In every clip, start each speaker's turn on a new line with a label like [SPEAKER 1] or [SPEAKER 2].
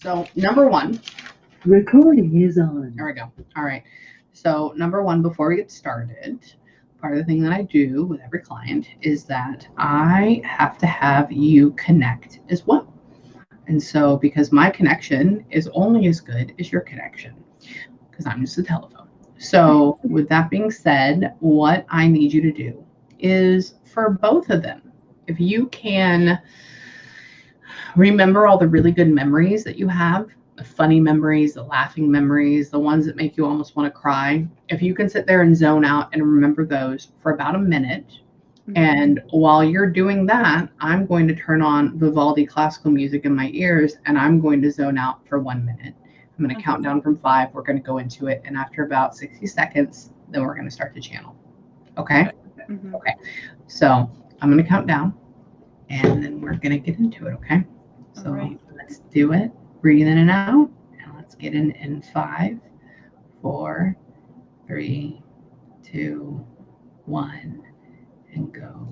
[SPEAKER 1] So number one,
[SPEAKER 2] recording is on.
[SPEAKER 1] There we go. All right. So number one, before we get started, part of the thing that I do with every client is that I have to have you connect as well. And so because my connection is only as good as your connection, because I'm just a telephone. So with that being said, what I need you to do is for both of them, if you can remember all the really good memories that you have, the funny memories, the laughing memories, the ones that make you almost want to cry. If you can sit there and zone out and remember those for about a minute, and while you're doing that, I'm going to turn on Vivaldi classical music in my ears and I'm going to zone out for 1 minute. I'm going to count down from 5. We're going to go into it. And after about 60 seconds, then we're going to start to channel. Okay? Okay. So I'm going to count down and then we're going to get into it. Okay? So let's do it. Breathe in and out. And let's get in 5, 4, 3, 2, 1, and go.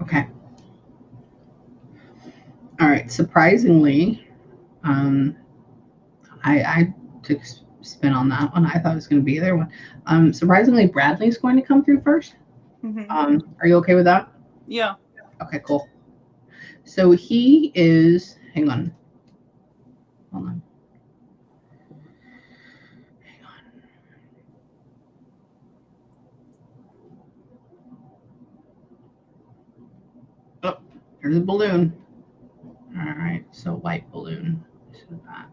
[SPEAKER 1] Okay. All right. Surprisingly, I took a spin on that one. I thought it was going to be the other one. Surprisingly, Bradley's going to come through first. Are you okay with that?
[SPEAKER 3] Yeah.
[SPEAKER 1] Okay, cool. So he is, hang on. Hold on. Hang on. Oh, there's a balloon. All right, so white balloon. This is that.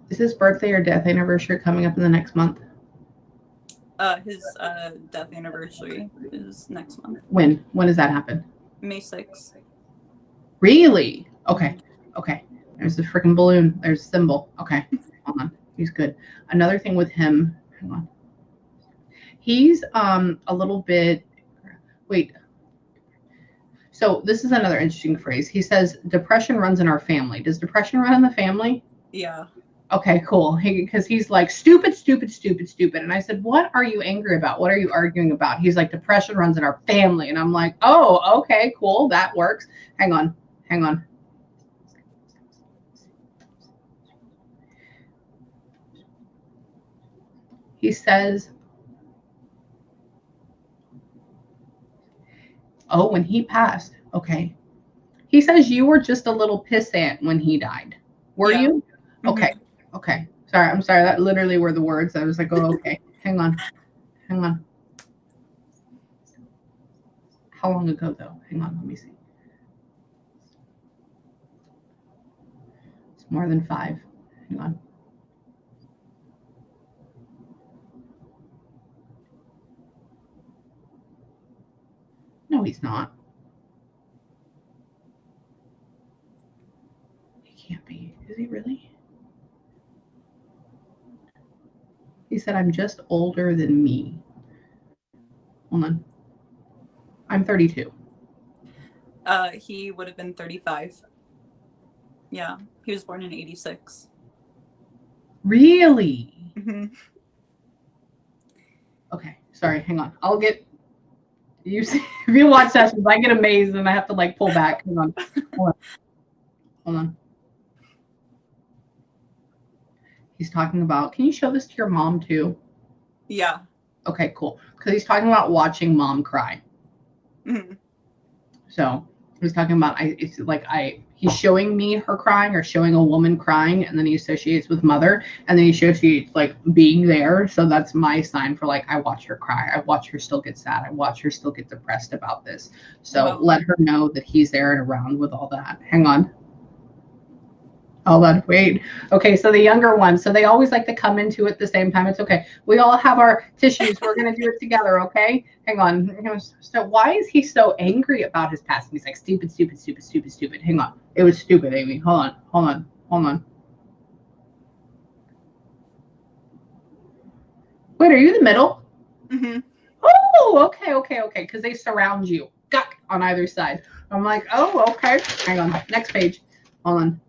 [SPEAKER 1] Is his birthday or death anniversary coming up in the next month?
[SPEAKER 3] His death anniversary is next month.
[SPEAKER 1] When? When does that happen?
[SPEAKER 3] May 6th.
[SPEAKER 1] Really? Okay. Okay. There's the freaking balloon. There's the symbol. Okay. Hold on. He's good. Another thing with him, hang on. He's a little bit, wait. So this is another interesting phrase. He says, depression runs in our family. Does depression run in the family?
[SPEAKER 3] Yeah.
[SPEAKER 1] Okay, cool. Because he's like, stupid, stupid, stupid, stupid. And I said, what are you angry about? What are you arguing about? He's like, depression runs in our family. And I'm like, oh, okay, cool. That works. Hang on. Hang on. He says, oh, when he passed. Okay. He says you were just a little pissant when he died. Were you? Okay. Okay. Sorry. I'm sorry. That literally were the words. I was like, oh, okay. Hang on. Hang on. How long ago, though? Hang on. Let me see. It's more than 5. Hang on. No, he's not. He can't be. Is he really? He said, I'm just older than me. Hold on. I'm 32.
[SPEAKER 3] He would have been 35. Yeah. He was born in 86.
[SPEAKER 1] Really?
[SPEAKER 3] Mm-hmm.
[SPEAKER 1] Okay. Sorry. Hang on. I'll get. You see, if you watch sessions, I get amazed and I have to like pull back. Hang on. Hold on. Hold on. He's talking about, can you show this to your mom too?
[SPEAKER 3] Yeah.
[SPEAKER 1] Okay, cool. Because he's talking about watching mom cry.
[SPEAKER 3] Mm-hmm.
[SPEAKER 1] So he's talking about, he's showing me her crying or showing a woman crying, and then he associates with mother, and then he associates like being there. So that's my sign for like, I watch her cry. I watch her still get sad. I watch her still get depressed about this. So let her know that he's there and around with all that. Hang on. Hold on, wait. Okay, so the younger ones, so they always like to come into it at the same time. It's okay. We all have our tissues. We're going to do it together, okay? Hang on. So why is he so angry about his passing? He's like, stupid, stupid, stupid, stupid, stupid. Hang on. It was stupid, Amie. Hold on, hold on, hold on. Wait, are you in the middle?
[SPEAKER 3] Mm-hmm.
[SPEAKER 1] Oh, okay, okay, okay, because they surround you. Guck on either side. I'm like, oh, okay. Hang on. Next page. Hold on.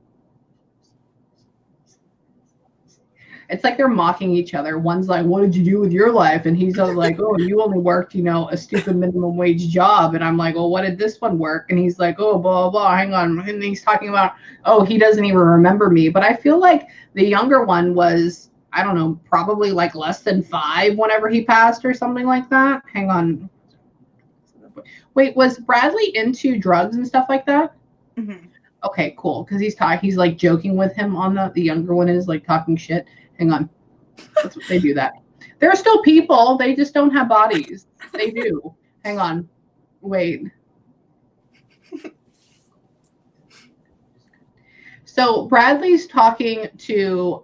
[SPEAKER 1] It's like they're mocking each other. One's like, what did you do with your life? And he's like, oh, you only worked, a stupid minimum wage job. And I'm like, well, what did this one work? And he's like, oh, blah, blah, hang on. And he's talking about, oh, he doesn't even remember me. But I feel like the younger one was, I don't know, probably like less than 5 whenever he passed or something like that. Hang on. Wait, was Bradley into drugs and stuff like that?
[SPEAKER 3] Mm-hmm.
[SPEAKER 1] Okay, cool. Because he's like joking with him on the younger one is like talking shit. Hang on. That's what they do that. They're still people. They just don't have bodies. They do. Hang on. Wait. So Bradley's talking to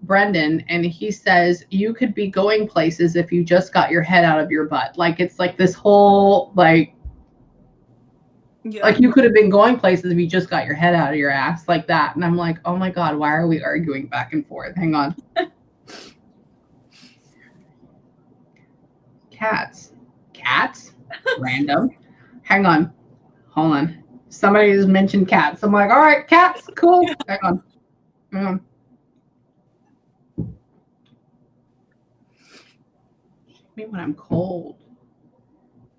[SPEAKER 1] Brendan, and he says, you could be going places if you just got your head out of your butt. Like, it's like this whole, like, yeah. Like you could have been going places if you just got your head out of your ass like that. And I'm like, oh my God, why are we arguing back and forth? Hang on. Cats. Random. Hang on. Hold on. Somebody has mentioned cats. I'm like, all right, cats, cool. Hang on. Shake me when I'm cold.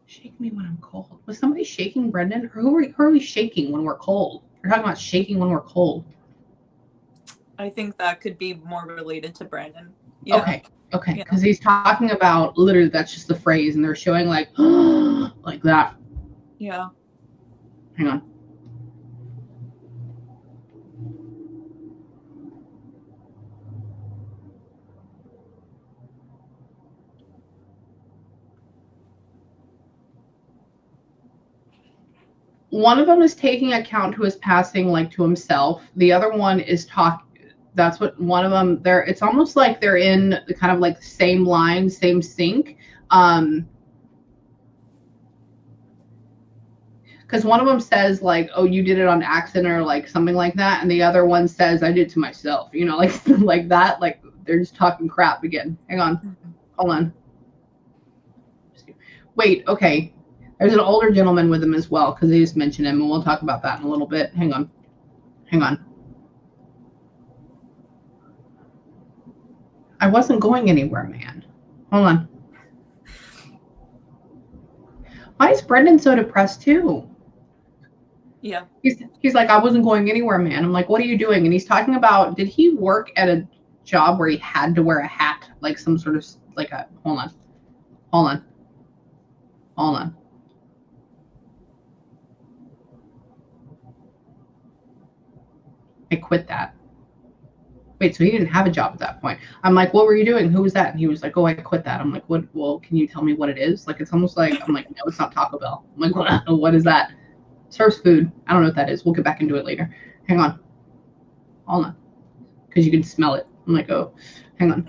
[SPEAKER 1] Shake me when I'm cold. Was somebody shaking Brendan? Or who are we shaking when we're cold? We're talking about shaking when we're cold.
[SPEAKER 3] I think that could be more related to Brandon. Yeah.
[SPEAKER 1] Okay. Because he's talking about, literally, that's just the phrase, and they're showing like, like that.
[SPEAKER 3] Yeah.
[SPEAKER 1] Hang on. One of them is taking account who is passing like to himself. The other one is that's what one of them, it's almost like they're in the kind of like the same line, same sync. Because one of them says like, oh, you did it on accident or like something like that. And the other one says, I did it to myself, like like that. Like they're just talking crap again. Hang on. Hold on. Wait, okay. There's an older gentleman with him as well, because they just mentioned him, and we'll talk about that in a little bit. Hang on. I wasn't going anywhere, man. Hold on. Why is Brendan so depressed too?
[SPEAKER 3] Yeah.
[SPEAKER 1] He's like, I wasn't going anywhere, man. I'm like, what are you doing? And he's talking about, did he work at a job where he had to wear a hat, like some sort of like a? Hold on. I quit that. Wait, so he didn't have a job at that point. I'm like, what were you doing? Who was that? And he was like, oh, I quit that. I'm like, what? Well, can you tell me what it is? Like, it's almost like, I'm like, no, it's not Taco Bell. I'm like, what is that? Serves food. I don't know what that is. We'll get back into it later. Hang on. Hold on. Because you can smell it. I'm like, oh, hang on.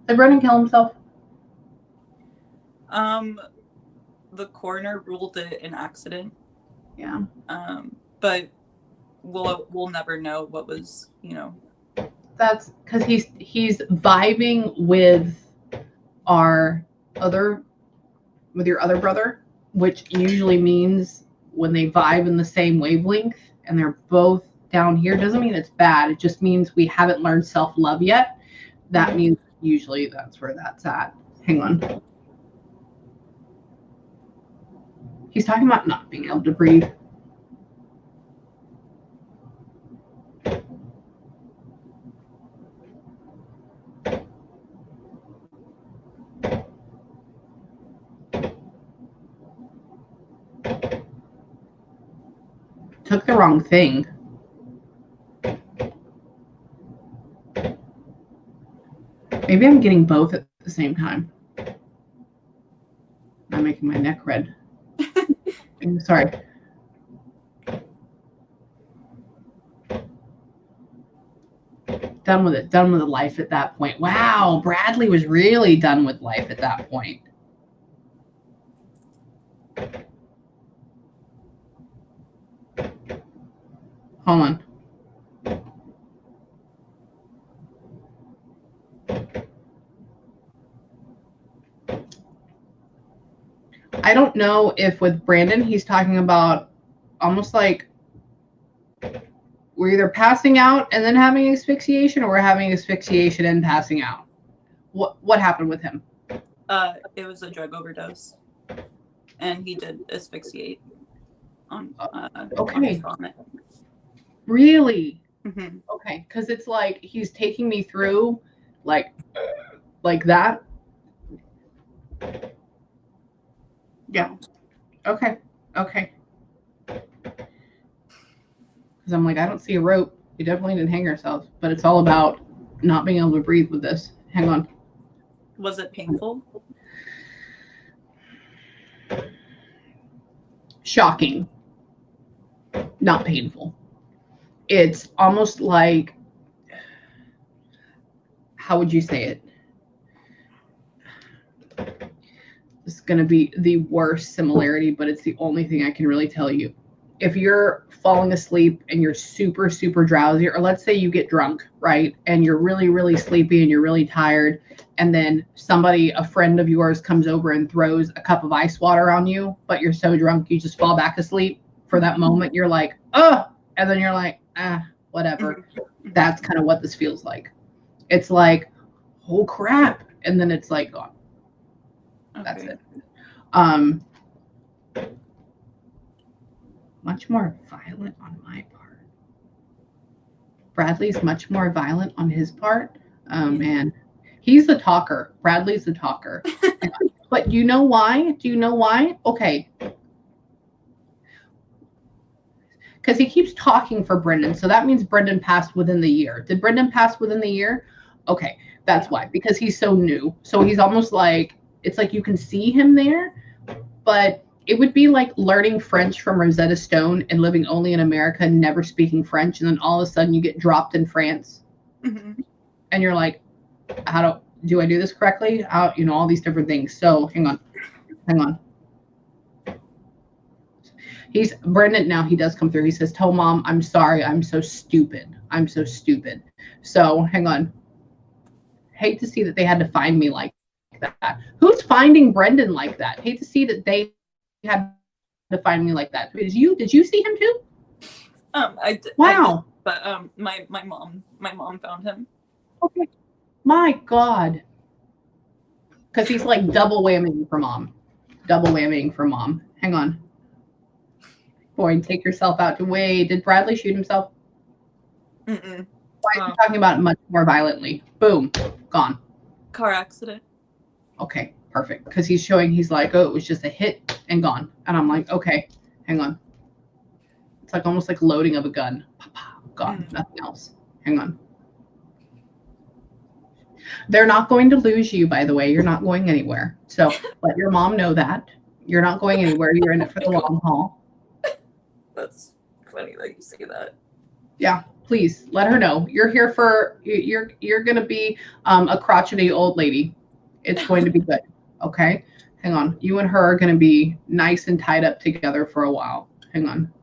[SPEAKER 1] Did Brendan kill himself?
[SPEAKER 3] The coroner ruled it an accident.
[SPEAKER 1] Yeah.
[SPEAKER 3] But we'll never know what was,
[SPEAKER 1] That's because he's vibing with your other brother, which usually means when they vibe in the same wavelength and they're both down here, doesn't mean it's bad. It just means we haven't learned self-love yet. That means usually that's where that's at. Hang on. He's talking about not being able to breathe. Took the wrong thing. Maybe I'm getting both at the same time. I'm making my neck red. I'm sorry. Done with it. Done with life at that point. Wow, Bradley was really done with life at that point. Hold on. I don't know if with Brandon he's talking about almost like we're either passing out and then having asphyxiation, or we're having asphyxiation and passing out. What happened with him?
[SPEAKER 3] It was a drug overdose, and he did asphyxiate on his vomit.
[SPEAKER 1] Really?
[SPEAKER 3] Mm-hmm.
[SPEAKER 1] Okay, because it's like he's taking me through like that. Yeah. Okay. Because I'm like, I don't see a rope. You definitely didn't hang yourself, but it's all about not being able to breathe with this. Hang on.
[SPEAKER 3] Was it painful?
[SPEAKER 1] Shocking. Not painful. It's almost like, how would you say it? This is going to be the worst similarity, but it's the only thing I can really tell you. If you're falling asleep and you're super, super drowsy, or let's say you get drunk, right? And you're really, really sleepy and you're really tired. And then a friend of yours comes over and throws a cup of ice water on you, but you're so drunk, you just fall back asleep for that moment. You're like, oh, and then you're like, whatever. That's kind of what this feels like. It's like, oh crap. And then it's like gone. Okay. That's it. Much more violent on my part. Bradley's much more violent on his part. Man, he's the talker. Bradley's the talker. But you know why? Do you know why? Okay. Because he keeps talking for Brendan. So that means Brendan passed within the year. Did Brendan pass within the year? Okay. That's why. Because he's so new. So he's almost like, it's like you can see him there, but it would be like learning French from Rosetta Stone and living only in America and never speaking French. And then all of a sudden you get dropped in France. Mm-hmm. And you're like, how do I do this correctly? All these different things. So hang on. Brendan now, he does come through. He says, tell mom, I'm sorry. I'm so stupid. So hang on. Hate to see that they had to find me like that. Who's finding Brendan like that? Hate to see that they had to find me like that. Did you see him too?
[SPEAKER 3] Wow. But my mom found him.
[SPEAKER 1] Okay. My God. Because he's like double whamming for mom. Hang on. Boy, take yourself out to wait. Did Bradley shoot himself?
[SPEAKER 3] Mm-mm.
[SPEAKER 1] Why is he talking about it much more violently? Boom. Gone.
[SPEAKER 3] Car accident.
[SPEAKER 1] Okay, perfect. Because he's like, oh, it was just a hit and gone. And I'm like, okay, hang on. It's like almost like loading of a gun. Gone. Nothing else. Hang on. They're not going to lose you, by the way. You're not going anywhere. So let your mom know that. You're not going anywhere. You're in it for the long haul.
[SPEAKER 3] That's funny that you say that.
[SPEAKER 1] Yeah, please let her know. You're here for, you're going to be a crotchety old lady. It's going to be good. Okay. Hang on. You and her are going to be nice and tied up together for a while. Hang on.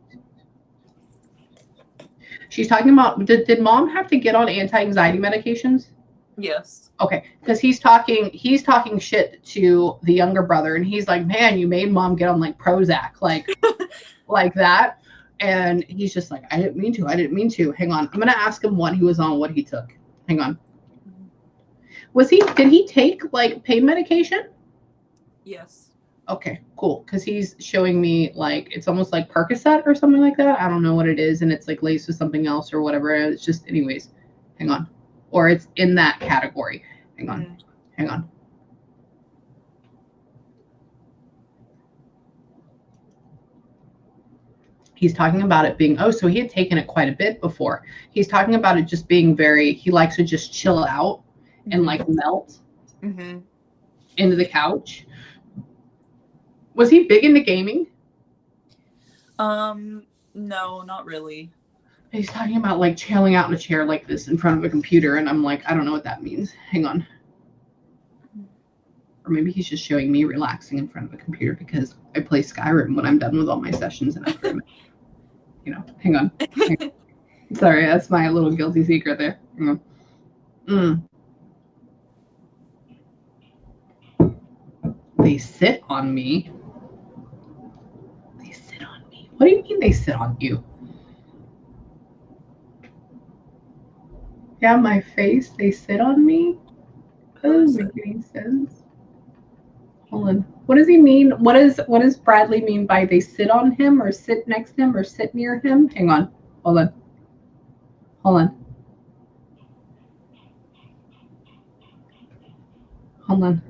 [SPEAKER 1] She's talking about, did mom have to get on anti-anxiety medications?
[SPEAKER 3] Yes.
[SPEAKER 1] Okay. Because he's talking shit to the younger brother. And he's like, man, you made mom get on like Prozac, like that. And he's just like, I didn't mean to. Hang on. I'm going to ask him what he was on, what he took. Hang on. Did he take like pain medication?
[SPEAKER 3] Yes.
[SPEAKER 1] Okay, cool. Because he's showing me like it's almost like Percocet or something like that. I don't know what it is, and it's like laced with something else or whatever. It's just, anyways. Hang on, or it's in that category. Hang on, hang on. He's talking about it being, oh, so he had taken it quite a bit before. He's talking about it just being very, he likes to just chill out and like melt into the couch. Was he big into gaming?
[SPEAKER 3] No, not really.
[SPEAKER 1] He's talking about like chilling out in a chair like this in front of a computer, and I'm like, I don't know what that means. Hang on. Or maybe he's just showing me relaxing in front of a computer because I play Skyrim when I'm done with all my sessions and after, you know, hang on. Sorry, that's my little guilty secret there. Hang on. They sit on me. They sit on me. What do you mean they sit on you? Yeah, my face, they sit on me? That doesn't make any sense. Hold on. What does he mean? What does Bradley mean by they sit on him or sit next to him or sit near him? Hang on. Hold on. Hold on. Hold on.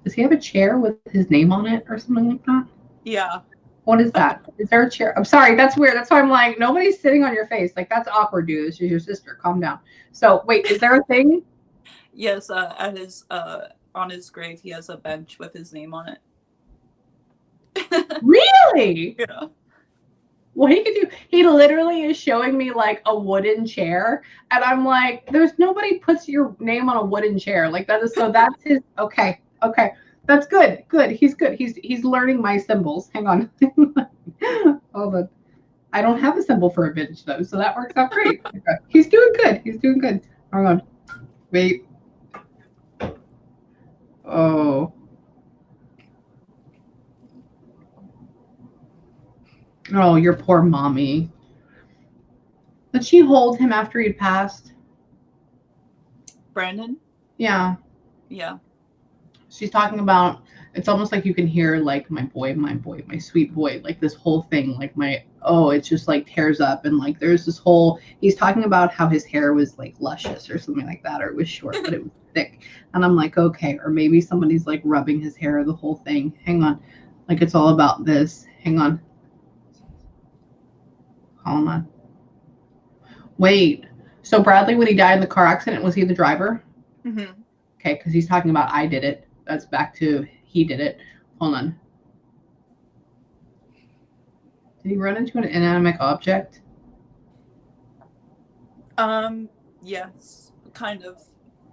[SPEAKER 1] Does he have a chair with his name on it or something like that?
[SPEAKER 3] Yeah.
[SPEAKER 1] What is that? Is there a chair? I'm sorry, that's weird. That's why I'm like, nobody's sitting on your face. Like, that's awkward, dude. This is your sister. Calm down. So, wait, is there a thing?
[SPEAKER 3] Yes, at his on his grave, he has a bench with his name on it.
[SPEAKER 1] Really?
[SPEAKER 3] Yeah.
[SPEAKER 1] Well, he could do. He literally is showing me like a wooden chair, and I'm like, "There's nobody puts your name on a wooden chair like that." Is so that's his. Okay, that's good. Good. He's good. He's learning my symbols. Hang on. Hold on. I don't have a symbol for a bench though, so that works out great. Okay. He's doing good. He's doing good. Hang on. Wait. Oh. Oh, your poor mommy. Did she hold him after he'd passed?
[SPEAKER 3] Brandon?
[SPEAKER 1] Yeah.
[SPEAKER 3] Yeah.
[SPEAKER 1] She's talking about, it's almost like you can hear like my boy, my sweet boy, like this whole thing, like it just like tears up, and like there's this whole, he's talking about how his hair was like luscious or something like that, or it was short, but it was thick. And I'm like, okay, or maybe somebody's like rubbing his hair, the whole thing. Hang on. Like it's all about this. Hang on. Hold on. Wait. So Bradley, when he died in the car accident, was he the driver?
[SPEAKER 3] Mm-hmm.
[SPEAKER 1] Okay, because he's talking about I did it. That's back to he did it. Hold on. Did he run into an inanimate object?
[SPEAKER 3] Yes, kind of.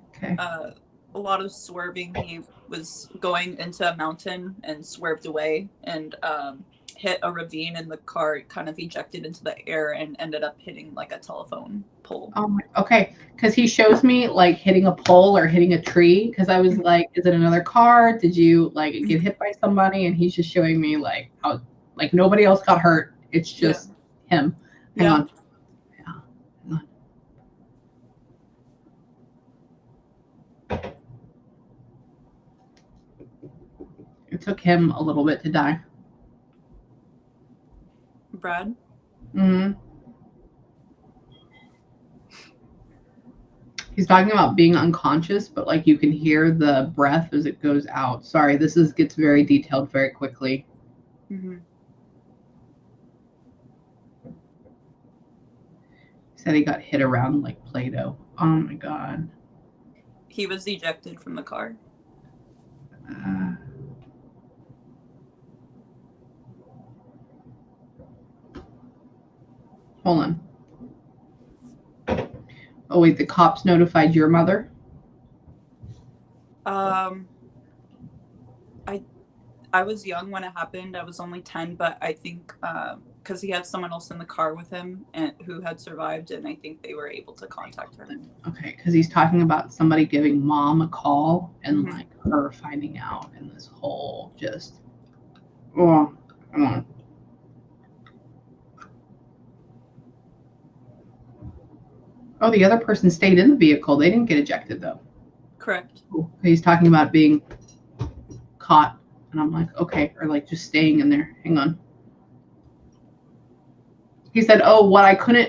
[SPEAKER 1] Okay.
[SPEAKER 3] A lot of swerving. He was going into a mountain and swerved away and hit a ravine, and the car kind of ejected into the air and ended up hitting like a telephone pole.
[SPEAKER 1] Okay, because he shows me like hitting a pole or hitting a tree, because I was like, is it another car? Did you like get hit by somebody? And he's just showing me like how like nobody else got hurt. It's just him. Hang on. Yeah. Hang on. It took him a little bit to die.
[SPEAKER 3] Brad?
[SPEAKER 1] Mm-hmm. He's talking about being unconscious, but like you can hear the breath as it goes out. Sorry, this gets very detailed very quickly.
[SPEAKER 3] Mm-hmm.
[SPEAKER 1] He said he got hit around like Play-Doh. Oh my god.
[SPEAKER 3] He was ejected from the car.
[SPEAKER 1] Hold on. Oh wait, the cops notified your mother?
[SPEAKER 3] I was young when it happened. I was only 10, but I think because he had someone else in the car with him and who had survived, and I think they were able to contact her.
[SPEAKER 1] Okay, because he's talking about somebody giving mom a call and like her finding out, and this whole just come on. Oh, the other person stayed in the vehicle. They didn't get ejected though.
[SPEAKER 3] Correct.
[SPEAKER 1] He's talking about being caught And I'm like, okay. Or like just staying in there. Hang on. He said, oh,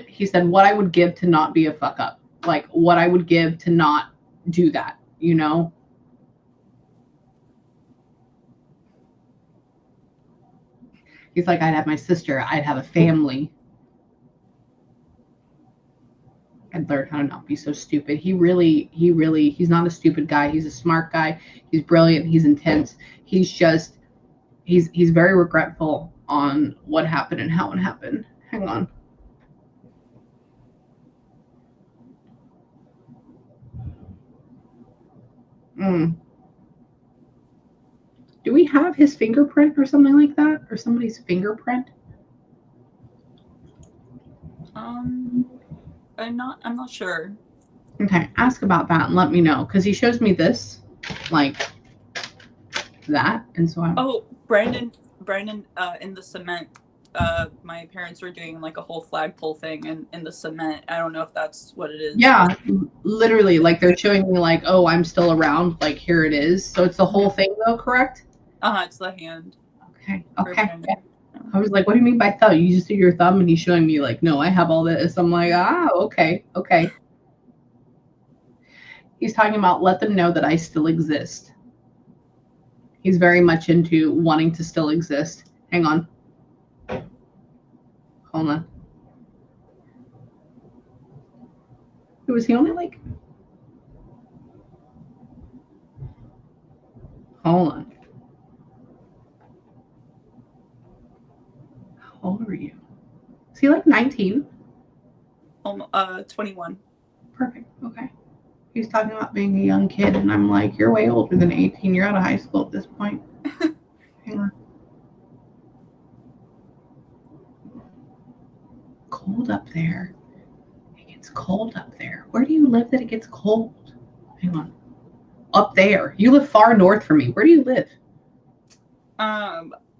[SPEAKER 1] he said, what I would give to not be a fuck up. Like what I would give to not do that, you know? He's like, I'd have my sister. I'd have a family. I'd learn how to not be so stupid. He's not a stupid guy. He's a smart guy. He's brilliant. He's intense. He's very regretful on what happened and how it happened. Hang on. Do we have his fingerprint or something like that? Or somebody's fingerprint?
[SPEAKER 3] I'm not sure.
[SPEAKER 1] Okay, ask about that and let me know. Because he shows me this, like that. And so I'm
[SPEAKER 3] Brandon, in the cement, my parents were doing like a whole flagpole thing in the cement. I don't know if that's what it is.
[SPEAKER 1] Yeah, literally, like they're showing me like, oh, I'm still around, like here it is. So it's the whole thing though, correct?
[SPEAKER 3] It's the hand.
[SPEAKER 1] Okay. Yeah. I was like, what do you mean by thumb? You just do your thumb and he's showing me like, no, I have all this. I'm like, okay. He's talking about let them know that I still exist. He's very much into wanting to still exist. Hang on. Hold on. Was he only like... Hold on. How old are you? Is he like 19?
[SPEAKER 3] 21.
[SPEAKER 1] Perfect. Okay. He's talking about being a young kid, and I'm like, you're way older than 18. You're out of high school at this point. Hang on. Cold up there. It gets cold up there. Where do you live that it gets cold? Hang on. Up there. You live far north from me. Where do you live?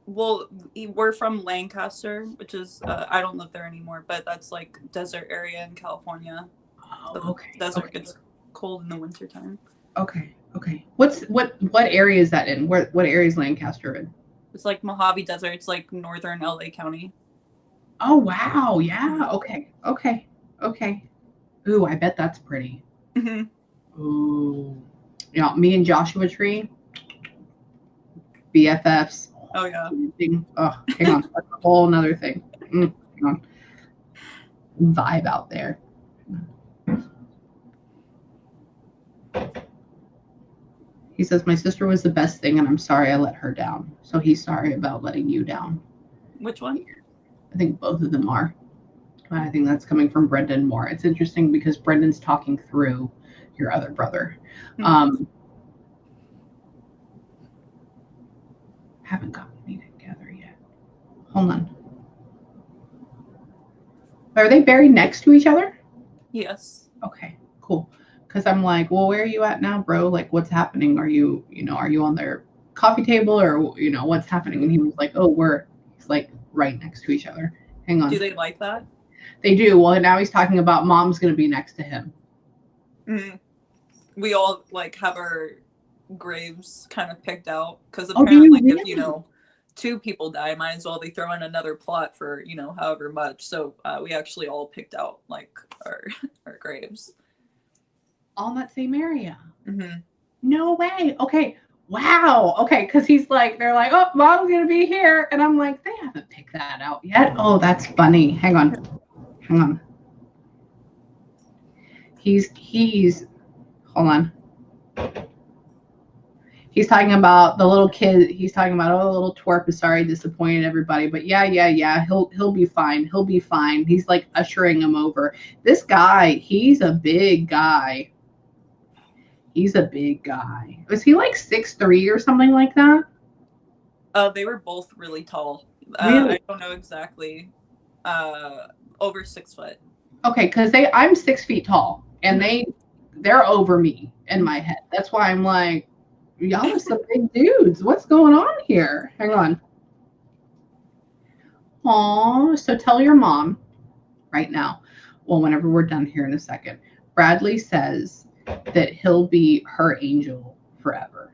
[SPEAKER 3] Well, we're from Lancaster, which is I don't live there anymore, but that's like desert area in California.
[SPEAKER 1] Oh, okay.
[SPEAKER 3] Desert gets cold in the wintertime.
[SPEAKER 1] Okay. What area is that in? What area is Lancaster in?
[SPEAKER 3] It's like Mojave Desert. It's like northern LA County.
[SPEAKER 1] Oh wow, yeah. Okay. Ooh, I bet that's pretty. Ooh. Yeah, me and Joshua Tree. BFFs.
[SPEAKER 3] Oh yeah.
[SPEAKER 1] Oh, hang on. That's a whole nother thing. Hang on. Vibe out there. He says, my sister was the best thing and I'm sorry I let her down. So he's sorry about letting you down.
[SPEAKER 3] Which one?
[SPEAKER 1] I think both of them are. I think that's coming from Brendan more. It's interesting because Brendan's talking through your other brother. Haven't gotten me together yet. Hold on. Are they buried next to each other?
[SPEAKER 3] Yes.
[SPEAKER 1] Okay, cool. Because I'm like, well, where are you at now, bro? Like, what's happening? Are you on their coffee table or, what's happening? And he was like, he's like right next to each other. Hang on.
[SPEAKER 3] Do they like that?
[SPEAKER 1] They do. Well, now he's talking about mom's going to be next to him.
[SPEAKER 3] We all like have our graves kind of picked out because apparently if two people die, might as well they throw in another plot for however much. So we actually all picked out like our graves
[SPEAKER 1] all in that same area.
[SPEAKER 3] No
[SPEAKER 1] way. Okay. Wow. Okay, because they're like, oh, mom's gonna be here, and I'm like, they haven't picked that out yet. Oh, that's funny. Hang on. He's hold on. He's talking about the little kid. He's talking about, oh, the little twerp is sorry, disappointed everybody. But yeah. He'll be fine. He'll be fine. He's like ushering him over. This guy, he's a big guy. Was he like 6'3" or something like that?
[SPEAKER 3] They were both really tall.
[SPEAKER 1] Really?
[SPEAKER 3] I don't know exactly. Over 6 foot.
[SPEAKER 1] Okay, because I'm 6 feet tall, and they're over me in my head. That's why I'm like, y'all are some big dudes. What's going on here? Hang on. Aw, so tell your mom right now. Well, whenever we're done here in a second. Bradley says that he'll be her angel forever.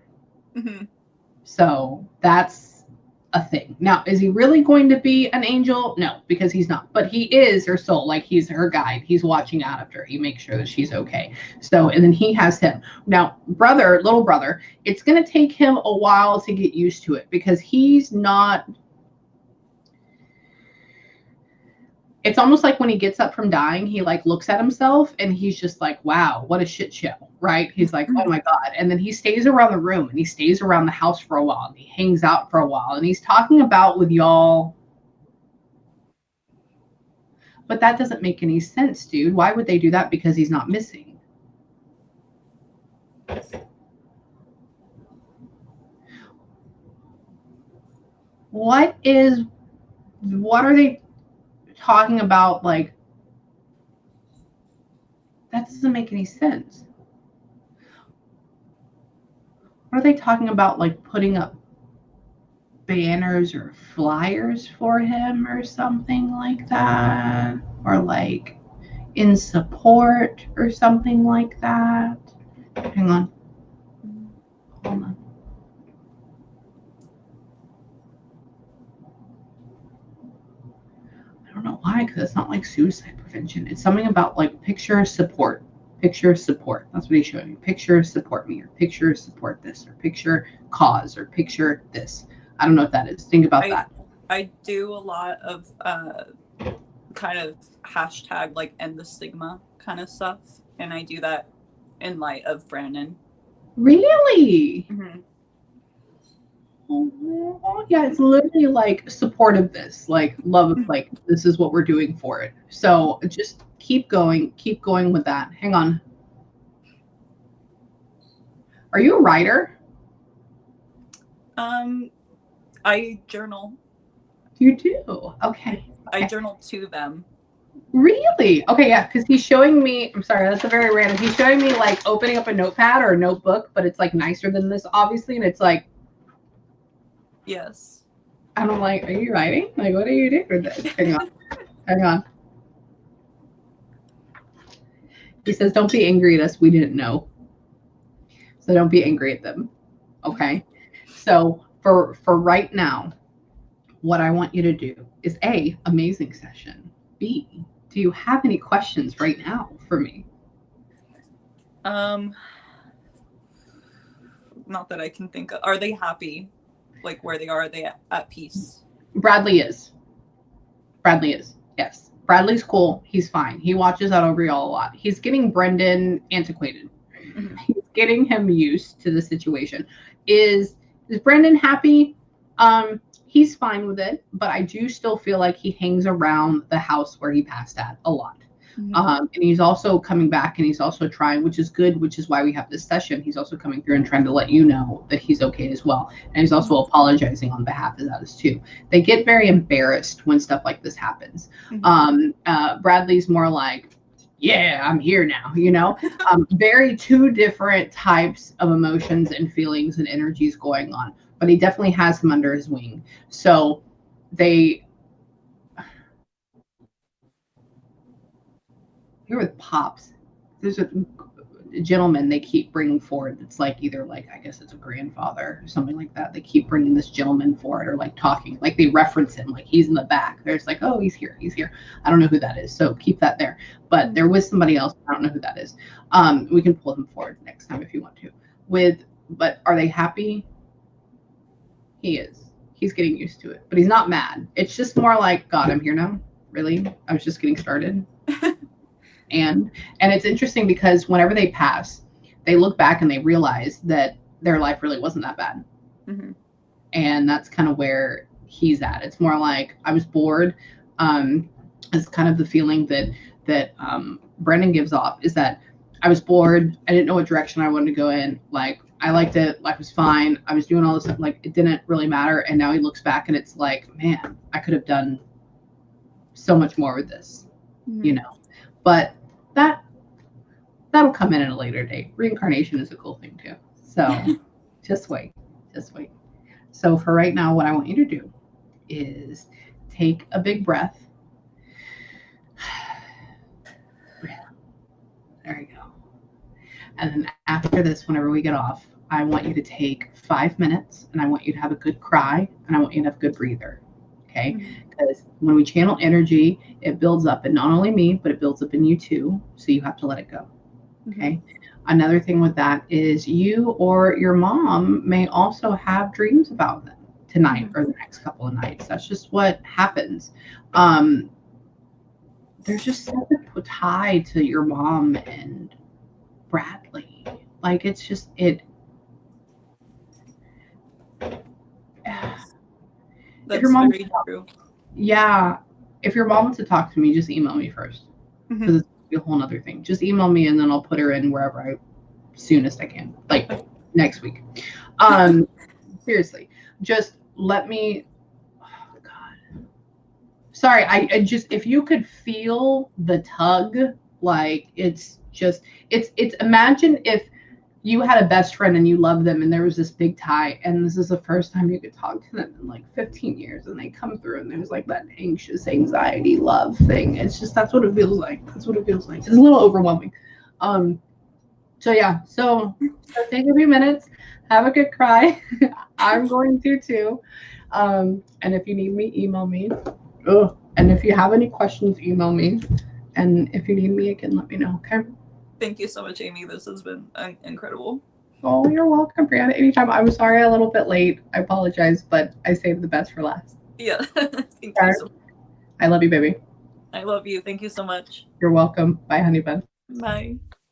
[SPEAKER 1] So that's a thing. Now, is he really going to be an angel? No, because he's not. But he is her soul. Like, he's her guide. He's watching out after her. He makes sure that she's okay. So, and then he has him. Now, little brother, it's going to take him a while to get used to it because he's not. It's almost like when he gets up from dying, he like looks at himself and he's just like, wow, what a shit show, right? He's like, oh my God. And then he stays around the room and he stays around the house for a while and he hangs out for a while and he's talking about with y'all. But that doesn't make any sense, dude. Why would they do that? Because he's not missing. What are they talking about? Like, that doesn't make any sense. What are they talking about? Like putting up banners or flyers for him or something like that? Or like in support or something like that? Hang on. Hold on. I don't know why, because it's not like suicide prevention. It's something about like picture support. Picture support. That's what he's showing me. Picture support me, or picture support this, or picture cause, or picture this. I don't know what that is. Think about that.
[SPEAKER 3] I do a lot of kind of hashtag like end the stigma kind of stuff, and I do that in light of Brandon.
[SPEAKER 1] Really?
[SPEAKER 3] Mm-hmm.
[SPEAKER 1] Oh, yeah, it's literally like support of this, like love of like this is what we're doing for it. So just keep going with that. Hang on. Are you a writer?
[SPEAKER 3] I journal.
[SPEAKER 1] You do? Okay.
[SPEAKER 3] I journal to them.
[SPEAKER 1] Really? Okay, yeah, because he's showing me, I'm sorry, that's a very random. He's showing me like opening up a notepad or a notebook, but it's like nicer than this, obviously, and it's like,
[SPEAKER 3] yes.
[SPEAKER 1] And I'm like, are you writing? Like, what are you doing with this? Hang on. Hang on. He says, don't be angry at us. We didn't know. So don't be angry at them. Okay. So for right now, what I want you to do is A, amazing session. B, do you have any questions right now for me?
[SPEAKER 3] Not that I can think of. Are they happy? Like where they are they at peace?
[SPEAKER 1] Bradley is. Yes. Bradley's cool. He's fine. He watches out over y'all a lot. He's getting Brendan antiquated. Mm-hmm. He's getting him used to the situation. Is Brendan happy? He's fine with it, but I do still feel like he hangs around the house where he passed at a lot. Mm-hmm. And he's also coming back and he's also trying, which is good, which is why we have this session. He's also coming through and trying to let you know that he's okay as well. And he's also apologizing on behalf of others too. They get very embarrassed when stuff like this happens. Mm-hmm. Bradley's more like, yeah, I'm here now, you know, very two different types of emotions and feelings and energies going on, but he definitely has him under his wing. So here with Pops, there's a gentleman they keep bringing forward. It's like either like, I guess it's a grandfather or something like that. They keep bringing this gentleman forward or like talking, like they reference him, like he's in the back. There's like, oh, he's here. I don't know who that is. So keep that there. But there was somebody else. I don't know who that is. We can pull him forward next time if you want to. But are they happy? He is. He's getting used to it, but he's not mad. It's just more like, God, I'm here now. Really? I was just getting started. And it's interesting because whenever they pass, they look back and they realize that their life really wasn't that bad. Mm-hmm. And that's kind of where he's at. It's more like I was bored. It's kind of the feeling that Brendan gives off is that I was bored. I didn't know what direction I wanted to go in. Like I liked it. Life was fine. I was doing all this stuff. Like it didn't really matter. And now he looks back and it's like, man, I could have done so much more with this, mm-hmm. you know. But that'll come in at a later date. Reincarnation is a cool thing too. So just wait. So for right now, what I want you to do is take a big breath. There you go. And then after this, whenever we get off, I want you to take 5 minutes and I want you to have a good cry and I want you to have a good breather. Okay. Because when we channel energy, it builds up in not only me, but it builds up in you too. So you have to let it go. Okay. Another thing with that is you or your mom may also have dreams about them tonight or the next couple of nights. That's just what happens. There's just such a tie to your mom and Bradley. Like it's just it.
[SPEAKER 3] Yes.
[SPEAKER 1] If
[SPEAKER 3] That's
[SPEAKER 1] your mom,
[SPEAKER 3] very true.
[SPEAKER 1] yeah, if your mom wants to talk to me, just email me first because it's a whole other thing. Just email me and then I'll put her in wherever I soonest I can, like next week. Seriously, just let me. Oh God, sorry. I just if you could feel the tug, like it's just it's imagine if you had a best friend and you loved them and there was this big tie and this is the first time you could talk to them in like 15 years and they come through and there's like that anxious anxiety love thing. It's just that's what it feels like. That's what it feels like. It's a little overwhelming. So yeah, so take a few minutes, have a good cry. I'm going to too. And if you need me, email me. And if you have any questions, email me. And if you need me again, let me know. Okay.
[SPEAKER 3] Thank you so much, Amie. This has been incredible.
[SPEAKER 1] Oh, you're welcome, Brianna. Anytime. I'm sorry a little bit late. I apologize, but I saved the best for last.
[SPEAKER 3] Yeah. Thank you so much.
[SPEAKER 1] I love you, baby.
[SPEAKER 3] I love you. Thank you so much.
[SPEAKER 1] You're welcome. Bye, honey bun.
[SPEAKER 3] Bye.